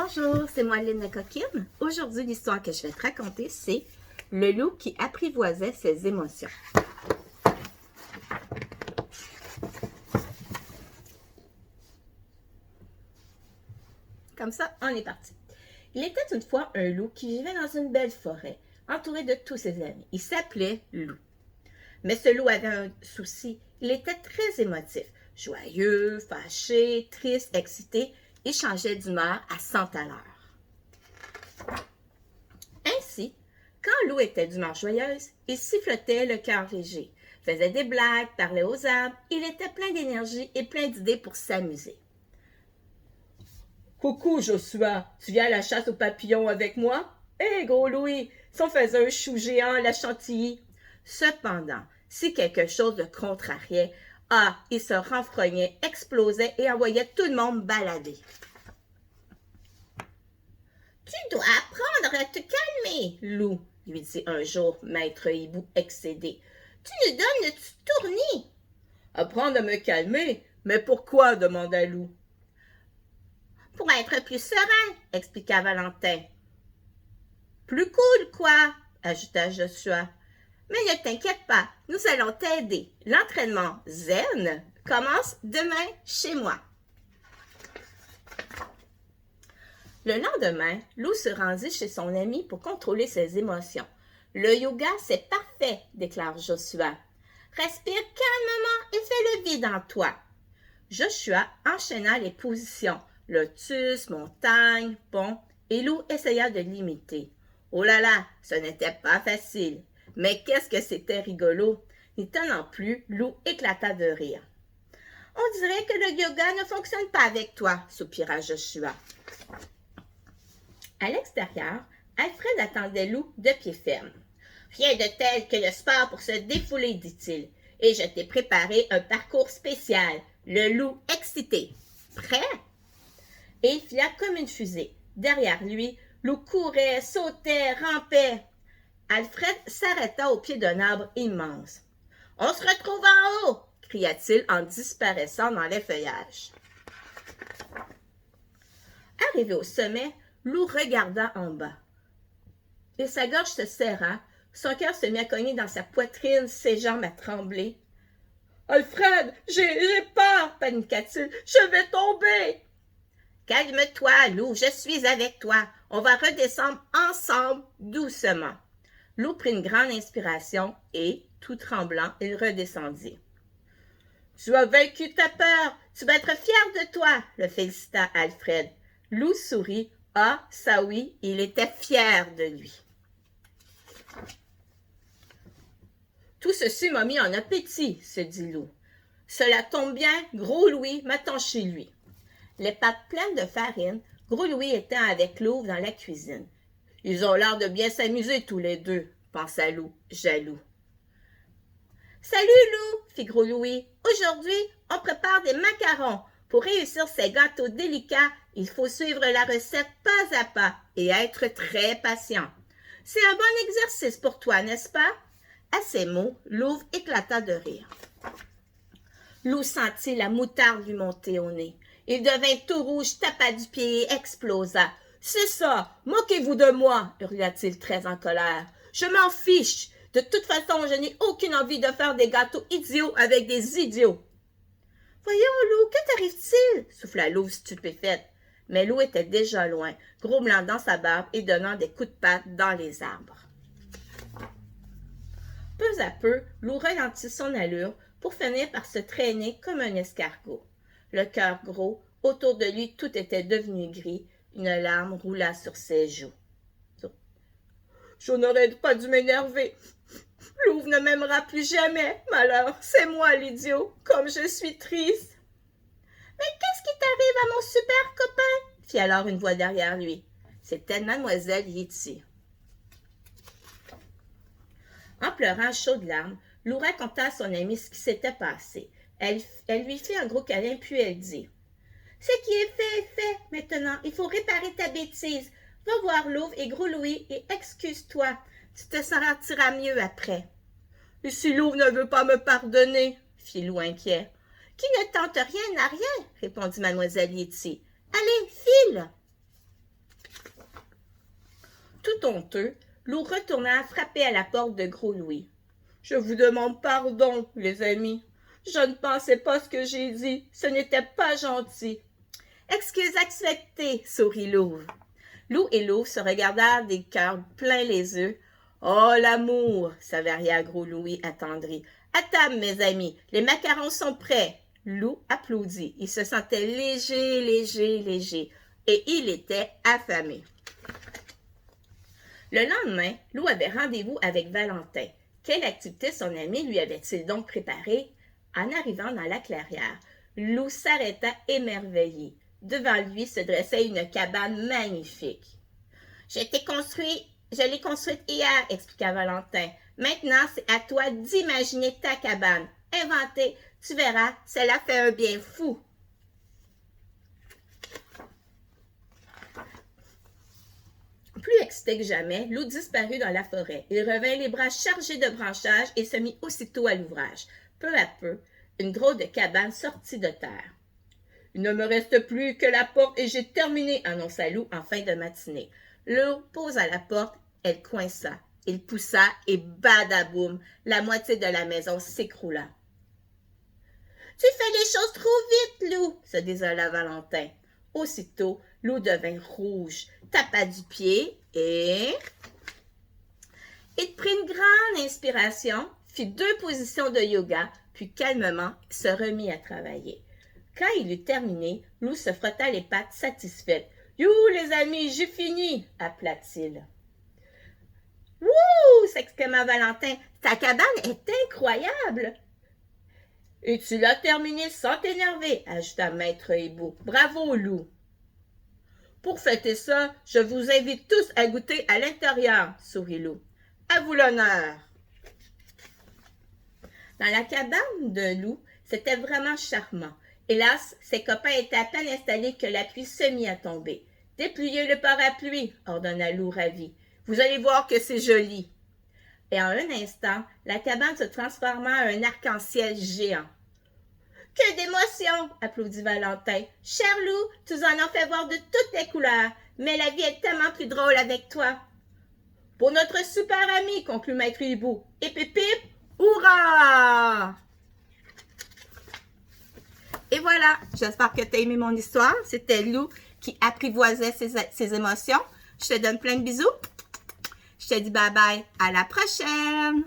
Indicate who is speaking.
Speaker 1: Bonjour, c'est moi Lynn la coquine. Aujourd'hui, l'histoire que je vais te raconter, c'est le loup qui apprivoisait ses émotions. Comme ça, on est parti. Il était une fois un loup qui vivait dans une belle forêt, entouré de tous ses amis. Il s'appelait Loup. Mais ce loup avait un souci. Il était très émotif, joyeux, fâché, triste, excité et changeait d'humeur à 100 à l'heure. Ainsi, quand Loup était d'humeur joyeuse, il sifflotait le cœur léger, faisait des blagues, parlait aux arbres, il était plein d'énergie et plein d'idées pour s'amuser. « Coucou, Joshua, tu viens à la chasse aux papillons avec moi? Hé, gros Louis, si on faisait un chou géant à la chantilly? » Cependant, si quelque chose le contrariait, il se renfrognait, explosait et envoyait tout le monde balader. « Tu dois apprendre à te calmer, Loup, » lui dit un jour Maître Hibou excédé. « Tu nous donnes du tournis. »« Apprendre à me calmer? Mais pourquoi? » demanda Loup. « Pour être plus serein, » expliqua Valentin. « Plus cool, quoi, » ajouta Joshua. « Mais ne t'inquiète pas, nous allons t'aider. L'entraînement zen commence demain chez moi. » Le lendemain, Loup se rendit chez son ami pour contrôler ses émotions. « Le yoga, c'est parfait, » déclare Joshua. « Respire calmement et fais le vide en toi. » Joshua enchaîna les positions, lotus, montagne, pont, et Loup essaya de l'imiter. Oh là là, ce n'était pas facile. Mais qu'est-ce que c'était rigolo! N'y tenant plus, Loup éclata de rire. « On dirait que le yoga ne fonctionne pas avec toi, » soupira Joshua. À l'extérieur, Alfred attendait Loup de pied ferme. « Rien de tel que le sport pour se défouler, dit-il, et je t'ai préparé un parcours spécial, le loup excité. Prêt? » Et il fila comme une fusée. Derrière lui, Loup courait, sautait, rampait. Alfred s'arrêta au pied d'un arbre immense. « On se retrouve en haut! » cria-t-il en disparaissant dans les feuillages. Arrivé au sommet, Loup regarda en bas. Et sa gorge se serra, son cœur se mit à cogner dans sa poitrine, ses jambes à trembler. « Alfred, j'ai peur! » paniqua-t-il. « Je vais tomber! » « Calme-toi, Loup, je suis avec toi. On va redescendre ensemble, doucement. » Loup prit une grande inspiration et, tout tremblant, il redescendit. « Tu as vaincu ta peur, tu vas être fier de toi, » le félicita Alfred. Loup sourit. Ah, ça oui, il était fier de lui. Tout ceci m'a mis en appétit, se dit Loup. Cela tombe bien, Gros Louis m'attend chez lui. Les pattes pleines de farine, Gros Louis était avec Loup dans la cuisine. Ils ont l'air de bien s'amuser tous les deux, pensa Loup, jaloux. Salut Loup, fit Gros Louis. Aujourd'hui, on prépare des macarons. Pour réussir ces gâteaux délicats, il faut suivre la recette pas à pas et être très patient. C'est un bon exercice pour toi, n'est-ce pas? À ces mots, Loup éclata de rire. Loup sentit la moutarde lui monter au nez. Il devint tout rouge, tapa du pied et explosa. « C'est ça! Moquez-vous de moi! » hurla-t-il très en colère. « Je m'en fiche! De toute façon, je n'ai aucune envie de faire des gâteaux idiots avec des idiots! » « Voyons, Loup, que t'arrive-t-il? » souffla Loup stupéfaite. Mais Loup était déjà loin, grommelant dans sa barbe et donnant des coups de patte dans les arbres. Peu à peu, Loup ralentit son allure pour finir par se traîner comme un escargot. Le cœur gros, autour de lui tout était devenu gris, une larme roula sur ses joues. « Je n'aurais pas dû m'énerver. Loup ne m'aimera plus jamais, malheur, c'est moi l'idiot, comme je suis triste. »« Mais qu'est-ce qui t'arrive à mon super copain? » fit alors une voix derrière lui. C'était Mademoiselle Yéti. En pleurant chaudes larmes, Loup raconta à son amie ce qui s'était passé. Elle lui fit un gros câlin, puis elle dit « Ce qui est fait, maintenant. Il faut réparer ta bêtise. Va voir Loup et Gros Louis et excuse-toi. Tu te sentiras mieux après. »« Et si Loup ne veut pas me pardonner? » fit Loup inquiet. « Qui ne tente rien n'a rien, » répondit Mademoiselle Yéti. « Allez, file! » Tout honteux, Loup retourna frapper à la porte de Gros Louis. « Je vous demande pardon, les amis. Je ne pensais pas ce que j'ai dit. Ce n'était pas gentil. »« Excuse acceptée, » sourit Louve. Loup et Louve se regardèrent des cœurs pleins les yeux. « Oh, l'amour » s'avaria Gros Louis attendri. « À table, mes amis, les macarons sont prêts. » Loup applaudit. Il se sentait léger, léger, léger. Et il était affamé. Le lendemain, Loup avait rendez-vous avec Valentin. Quelle activité son ami lui avait-il donc préparée? En arrivant dans la clairière, Loup s'arrêta émerveillé. Devant lui se dressait une cabane magnifique. « Je l'ai construite hier, » expliqua Valentin. « Maintenant, c'est à toi d'imaginer ta cabane. Inventer, tu verras, cela fait un bien fou. » Plus excité que jamais, Loup disparut dans la forêt. Il revint les bras chargés de branchages et se mit aussitôt à l'ouvrage. Peu à peu, une drôle de cabane sortit de terre. « Il ne me reste plus que la porte et j'ai terminé, » annonça Loup en fin de matinée. Loup posa la porte, elle coinça. Il poussa et badaboum, la moitié de la maison s'écroula. « Tu fais les choses trop vite, Loup, » se désola Valentin. Aussitôt, Loup devint rouge, tapa du pied et... Il prit une grande inspiration, fit 2 positions de yoga, puis calmement se remit à travailler. Quand il eut terminé, Loup se frotta les pattes satisfaite. « You, les amis, j'ai fini !» appela-t-il. « Wouh !» s'exclama Valentin. « Ta cabane est incroyable !»« Et tu l'as terminé sans t'énerver » ajouta Maître Hibou. « Bravo, Loup !»« Pour fêter ça, je vous invite tous à goûter à l'intérieur » sourit Loup. « À vous l'honneur !» Dans la cabane de Loup, c'était vraiment charmant. Hélas, ses copains étaient à peine installés que la pluie se mit à tomber. « Dépliez le parapluie » ordonna Loup ravi. « Vous allez voir que c'est joli. » Et en un instant, la cabane se transforma en un arc-en-ciel géant. « Que d'émotion !» applaudit Valentin. « Cher Loup, tu en as fait voir de toutes les couleurs, mais la vie est tellement plus drôle avec toi. »« Pour notre super ami » conclut Maître Hibou. « Hip hip hip, hurrah !» Et voilà, j'espère que tu as aimé mon histoire. C'était Loup qui apprivoisait ses émotions. Je te donne plein de bisous. Je te dis bye bye, à la prochaine!